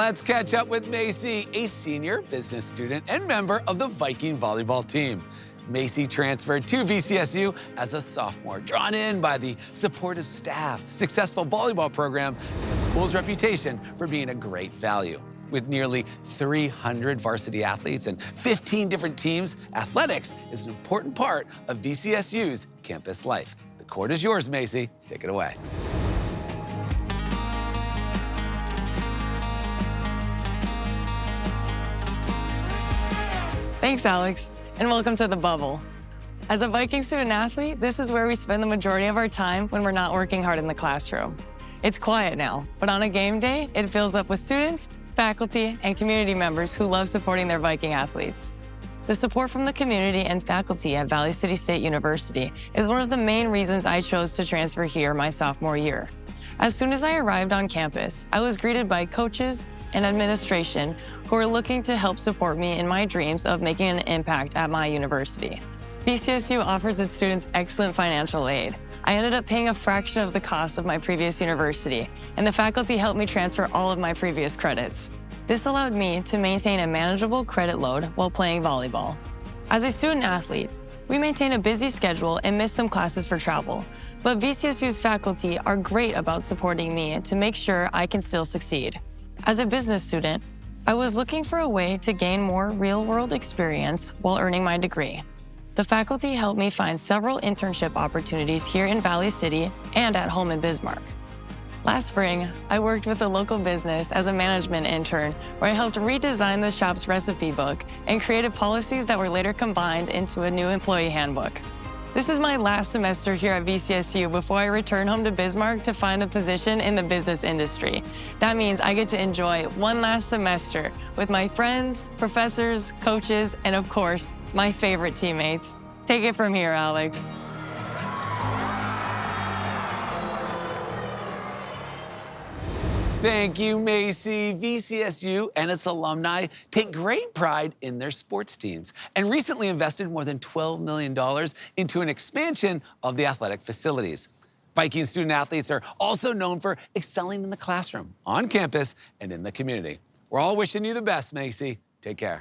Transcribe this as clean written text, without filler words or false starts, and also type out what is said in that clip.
Let's catch up with Macy, a senior business student and member of the Viking volleyball team. Macy transferred to VCSU as a sophomore, drawn in by the supportive staff, successful volleyball program, and the school's reputation for being a great value. With nearly 300 varsity athletes and 15 different teams, athletics is an important part of VCSU's campus life. The court is yours, Macy. Take it away. Thanks, Alex, and welcome to the bubble. As a Viking student-athlete, this is where we spend the majority of our time when we're not working hard in the classroom. It's quiet now, but on a game day, it fills up with students, faculty, and community members who love supporting their Viking athletes. The support from the community and faculty at Valley City State University is one of the main reasons I chose to transfer here my sophomore year. As soon as I arrived on campus, I was greeted by coaches and administration who are looking to help support me in my dreams of making an impact at my university. VCSU offers its students excellent financial aid. I ended up paying a fraction of the cost of my previous university, and the faculty helped me transfer all of my previous credits. This allowed me to maintain a manageable credit load while playing volleyball. As a student athlete, we maintain a busy schedule and miss some classes for travel, but VCSU's faculty are great about supporting me to make sure I can still succeed. As a business student, I was looking for a way to gain more real-world experience while earning my degree. The faculty helped me find several internship opportunities here in Valley City and at home in Bismarck. Last spring, I worked with a local business as a management intern where I helped redesign the shop's recipe book and created policies that were later combined into a new employee handbook. This is my last semester here at VCSU before I return home to Bismarck to find a position in the business industry. That means I get to enjoy one last semester with my friends, professors, coaches, and of course, my favorite teammates. Take it from here, Alex. Thank you, Macy. VCSU and its alumni take great pride in their sports teams and recently invested more than $12 million into an expansion of the athletic facilities. Viking student athletes are also known for excelling in the classroom, on campus, and in the community. We're all wishing you the best, Macy. Take care.